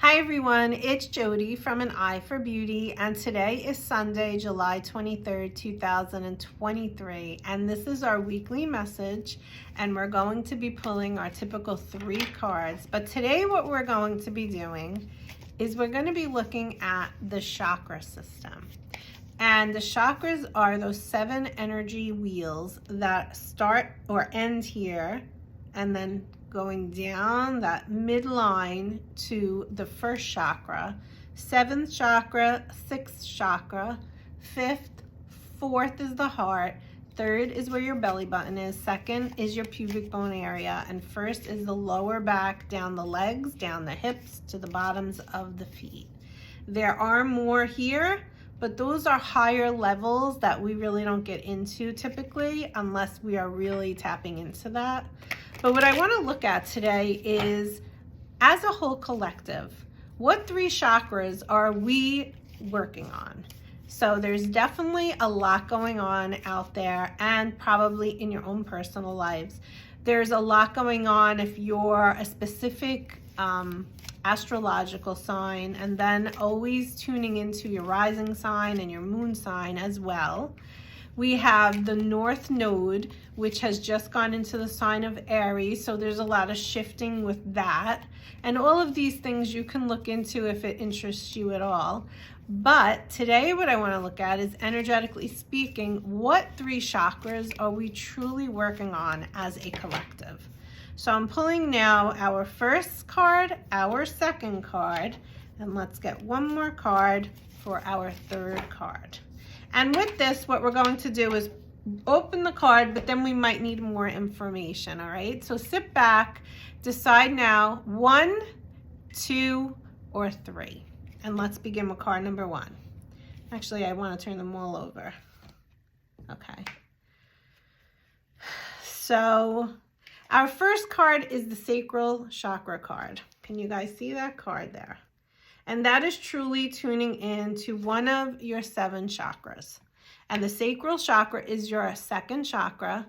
Hi everyone, it's Jody from An Eye for Beauty, and today is Sunday, July 23rd, 2023, and this is our weekly message, and we're going to be pulling our typical 3 cards. But today what we're going to be doing is we're going to be looking at the chakra system. And the chakras are those 7 energy wheels that start or end here and then going down that midline to the first chakra, 7th chakra, 6th chakra, 5th, 4th is the heart, 3rd is where your belly button is, 2nd is your pubic bone area, and 1st is the lower back, down the legs, down the hips, to the bottoms of the feet. There are more here, but those are higher levels that we really don't get into typically unless we are really tapping into that. But what I want to look at today is, as a whole collective, what 3 chakras are we working on? So there's definitely a lot going on out there, and probably in your own personal lives. There's a lot going on if you're a specific astrological sign, and then always tuning into your rising sign and your moon sign as well. We have the North Node, which has just gone into the sign of Aries, so there's a lot of shifting with that. And all of these things you can look into if it interests you at all. But today what I want to look at is, energetically speaking, what 3 chakras are we truly working on as a collective? So I'm pulling now our first card, our second card, and let's get one more card for our 3rd card. And with this, what we're going to do is open the card, but then we might need more information, all right? So sit back, decide now, 1, 2, or 3. And let's begin with card number 1. Actually, I want to turn them all over. Okay. So our first card is the sacral chakra card. Can you guys see that card there? And that is truly tuning in to one of your 7 chakras. And the sacral chakra is your 2nd chakra.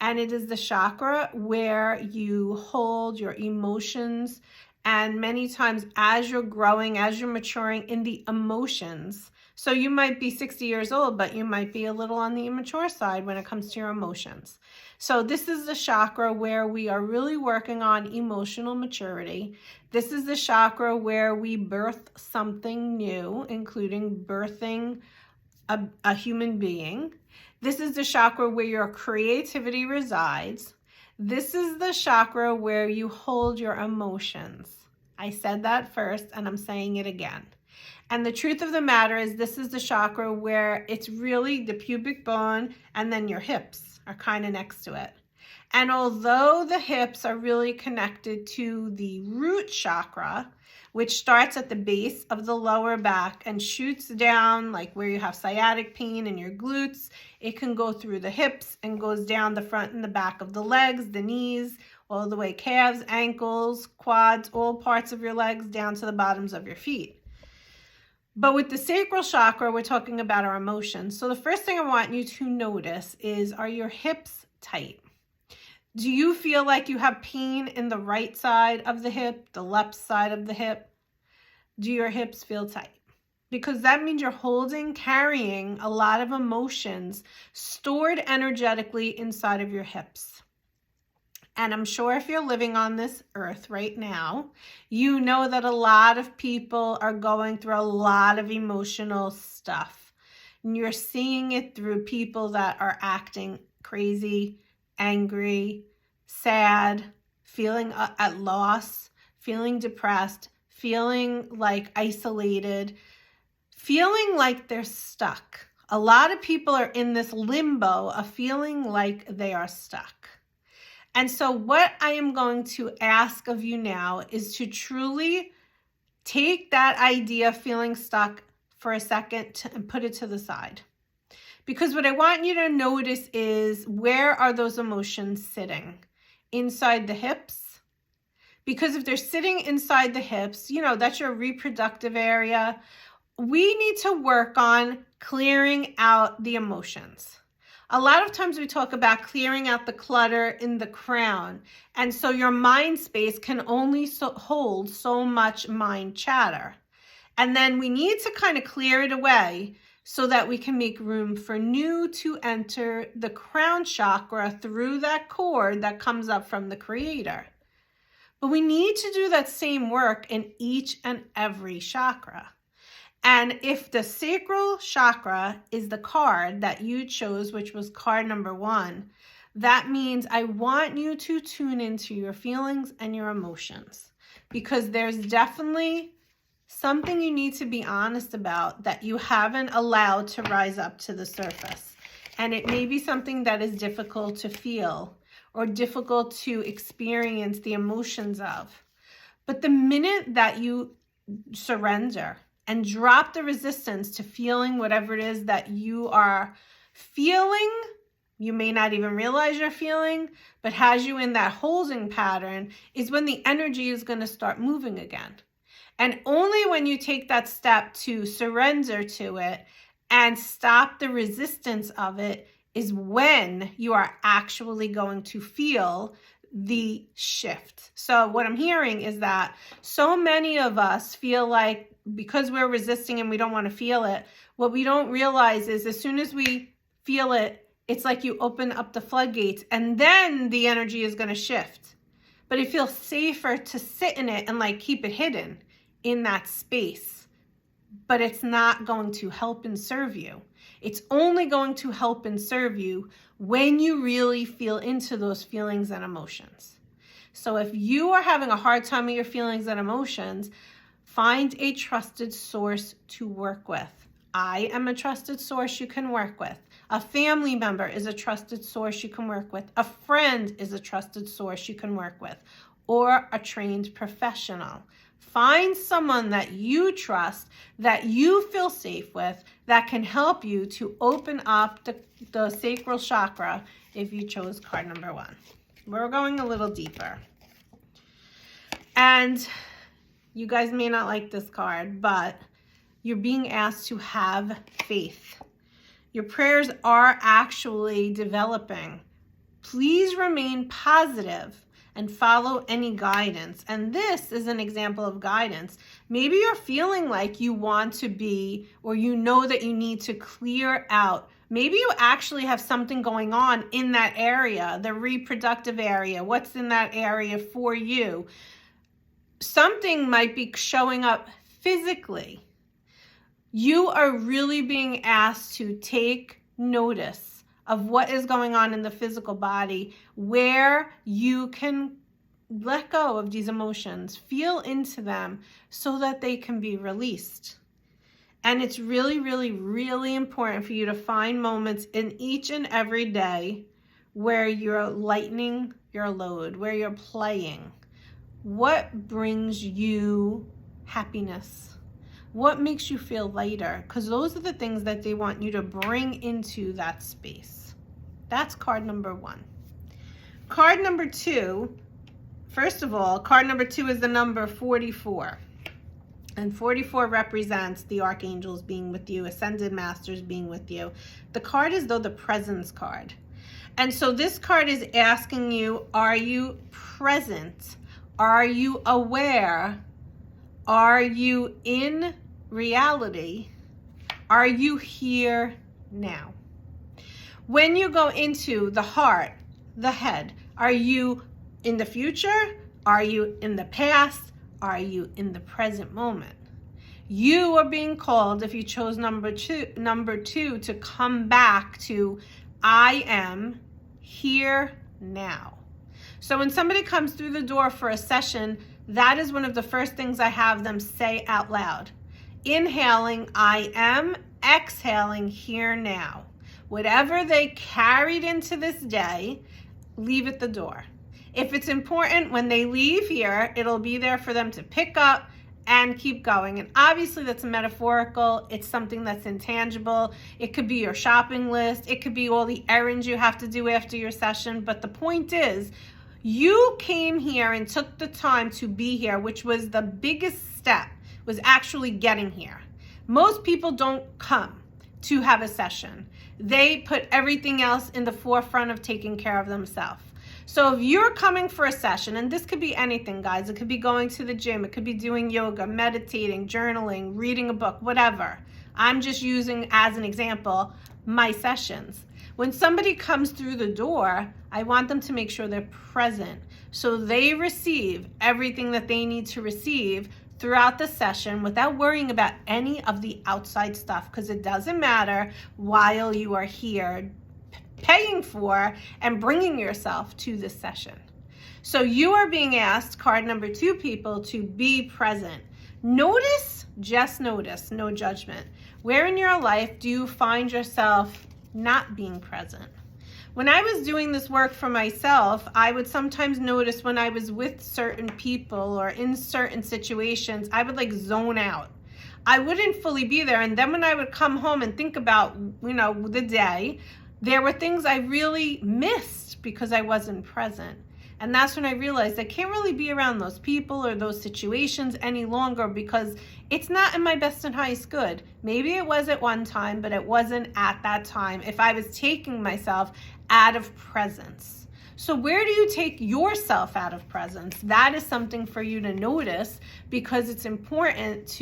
And it is the chakra where you hold your emotions. And many times as you're growing, as you're maturing in the emotions. So you might be 60 years old, but you might be a little on the immature side when it comes to your emotions. So this is the chakra where we are really working on emotional maturity. This is the chakra where we birth something new, including birthing a human being. This is the chakra where your creativity resides. This is the chakra where you hold your emotions. I said that first, and I'm saying it again. And the truth of the matter is, this is the chakra where it's really the pubic bone, and then your hips are kind of next to it. And although the hips are really connected to the root chakra, which starts at the base of the lower back and shoots down, like where you have sciatic pain in your glutes, it can go through the hips and goes down the front and the back of the legs, the knees, all the way calves, ankles, quads, all parts of your legs down to the bottoms of your feet. But with the sacral chakra, we're talking about our emotions. So the first thing I want you to notice is, are your hips tight? Do you feel like you have pain in the right side of the hip, the left side of the hip? Do your hips feel tight? Because that means you're carrying a lot of emotions stored energetically inside of your hips. And I'm sure if you're living on this earth right now, you know that a lot of people are going through a lot of emotional stuff. And you're seeing it through people that are acting crazy, angry, sad, feeling at loss, feeling depressed, feeling like isolated, feeling like they're stuck. A lot of people are in this limbo of feeling like they are stuck. And so what I am going to ask of you now is to truly take that idea of feeling stuck for a second and put it to the side. Because what I want you to notice is, where are those emotions sitting? Inside the hips? Because if they're sitting inside the hips, you know, that's your reproductive area. We need to work on clearing out the emotions. A lot of times we talk about clearing out the clutter in the crown. And so your mind space can only hold so much mind chatter. And then we need to kind of clear it away so that we can make room for new to enter the crown chakra through that cord that comes up from the creator. But we need to do that same work in each and every chakra. And if the sacral chakra is the card that you chose, which was card number 1, that means I want you to tune into your feelings and your emotions, because there's definitely something you need to be honest about that you haven't allowed to rise up to the surface. And it may be something that is difficult to feel or difficult to experience the emotions of. But the minute that you surrender and drop the resistance to feeling whatever it is that you are feeling, you may not even realize you're feeling, but has you in that holding pattern, is when the energy is going to start moving again. And only when you take that step to surrender to it and stop the resistance of it is when you are actually going to feel the shift. So what I'm hearing is that so many of us feel like because we're resisting and we don't want to feel it, what we don't realize is as soon as we feel it, it's like you open up the floodgates and then the energy is going to shift. But it feels safer to sit in it and like keep it hidden in that space. But it's not going to help and serve you. It's only going to help and serve you when you really feel into those feelings and emotions. So if you are having a hard time with your feelings and emotions, find a trusted source to work with. I am a trusted source you can work with. A family member is a trusted source you can work with. A friend is a trusted source you can work with, or a trained professional. Find someone that you trust, that you feel safe with, that can help you to open up the sacral chakra if you chose card number 1. We're going a little deeper. And you guys may not like this card, but you're being asked to have faith. Your prayers are actually developing. Please remain positive and follow any guidance. And this is an example of guidance. Maybe you're feeling like you want to be, or you know that you need to clear out. Maybe you actually have something going on in that area, the reproductive area. What's in that area for you? Something might be showing up physically. You are really being asked to take notice of what is going on in the physical body, where you can let go of these emotions, feel into them so that they can be released. And it's really, really, really important for you to find moments in each and every day where you're lightening your load, where you're playing. What brings you happiness? What makes you feel lighter? Because those are the things that they want you to bring into that space. That's card number 1. Card number 2, first of all, card number 2 is the number 44. And 44 represents the archangels being with you, ascended masters being with you. The card is though the presence card. And so this card is asking you, are you present? Are you aware? Are you in reality? Are you here now? When you go into the heart, the head, are you in the future? Are you in the past? Are you in the present moment? You are being called, if you chose number two, to come back to I am here now. So when somebody comes through the door for a session, that is one of the first things I have them say out loud. Inhaling, I am. Exhaling, here now. Whatever they carried into this day, leave at the door. If it's important, when they leave here, it'll be there for them to pick up and keep going. And obviously that's metaphorical. It's something that's intangible. It could be your shopping list. It could be all the errands you have to do after your session. But the point is, you came here and took the time to be here, which was the biggest step, was actually getting here. Most people don't come. to have a session. They put everything else in the forefront of taking care of themselves. So if you're coming for a session, and this could be anything, guys, it could be going to the gym, it could be doing yoga, meditating, journaling, reading a book, whatever. I'm just using as an example my sessions. When somebody comes through the door, I want them to make sure they're present so they receive everything that they need to receive throughout the session without worrying about any of the outside stuff, because it doesn't matter while you are here paying for and bringing yourself to this session. So you are being asked, card number 2, people, to be present. Notice, just notice, no judgment. Where in your life do you find yourself not being present? When I was doing this work for myself, I would sometimes notice when I was with certain people or in certain situations, I would like zone out. I wouldn't fully be there. And then when I would come home and think about, the day, there were things I really missed because I wasn't present. And that's when I realized I can't really be around those people or those situations any longer because it's not in my best and highest good. Maybe it was at one time, but it wasn't at that time if I was taking myself out of presence. So where do you take yourself out of presence? That is something for you to notice, because it's important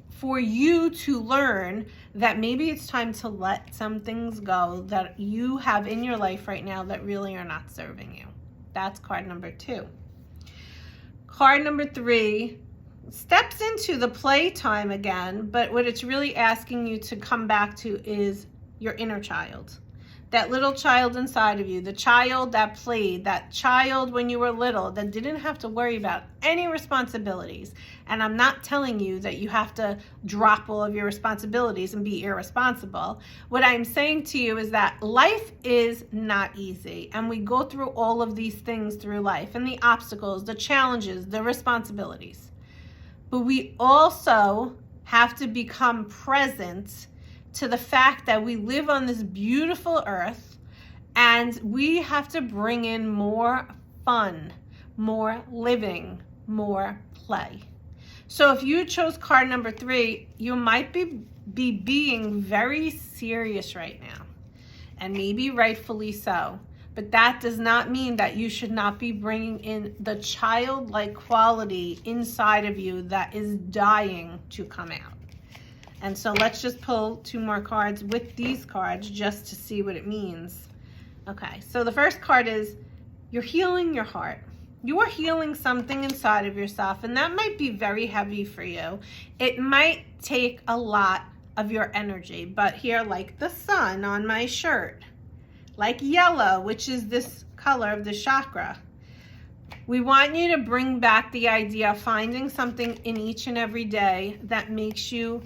for you to learn that maybe it's time to let some things go that you have in your life right now that really are not serving you. That's card number 2. Card number 3 steps into the playtime again, but what it's really asking you to come back to is your inner child. That little child inside of you, the child that played, that child when you were little that didn't have to worry about any responsibilities. And I'm not telling you that you have to drop all of your responsibilities and be irresponsible. What I'm saying to you is that life is not easy, and we go through all of these things through life, and the obstacles, the challenges, the responsibilities. But we also have to become present to the fact that we live on this beautiful earth, and we have to bring in more fun, more living, more play. So if you chose card number 3, you might be being very serious right now, and maybe rightfully so. But that does not mean that you should not be bringing in the childlike quality inside of you that is dying to come out. And so let's just pull 2 more cards with these cards just to see what it means. Okay, so the first card is you're healing your heart. You are healing something inside of yourself, and that might be very heavy for you. It might take a lot of your energy, but here, like the sun on my shirt, like yellow, which is this color of the chakra, we want you to bring back the idea of finding something in each and every day that makes you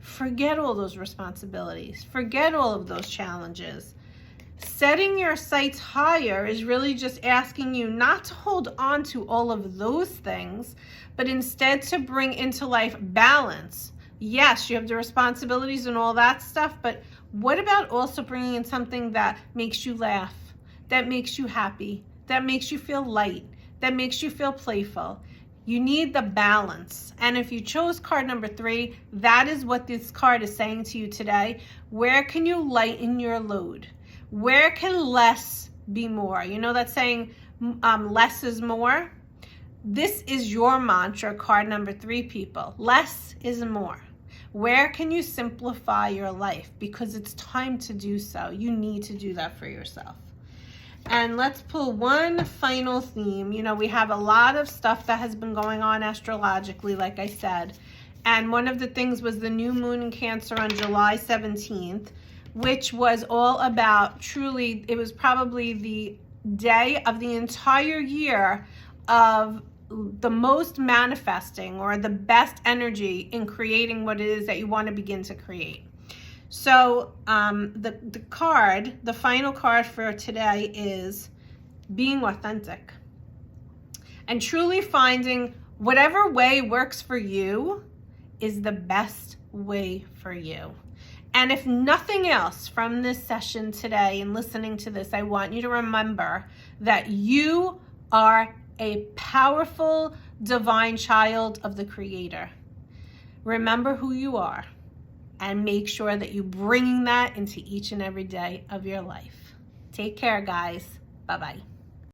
forget all those responsibilities, forget all of those challenges. Setting your sights higher is really just asking you not to hold on to all of those things, but instead to bring into life balance. Yes, you have the responsibilities and all that stuff, but what about also bringing in something that makes you laugh, that makes you happy, that makes you feel light, that makes you feel playful? You need the balance. And if you chose card number 3, that is what this card is saying to you today. Where can you lighten your load? Where can less be more? You know that saying, less is more? This is your mantra, card number 3, people. Less is more. Where can you simplify your life? Because it's time to do so. You need to do that for yourself. And let's pull one final theme. We have a lot of stuff that has been going on astrologically, like I said. And one of the things was the new moon in Cancer on July 17th, which was all about truly, it was probably the day of the entire year of the most manifesting or the best energy in creating what it is that you want to begin to create. So the final card for today is being authentic and truly finding whatever way works for you is the best way for you. And if nothing else from this session today and listening to this, I want you to remember that you are a powerful divine child of the Creator. Remember who you are. and make sure that you're bringing that into each and every day of your life. Take care, guys. Bye-bye.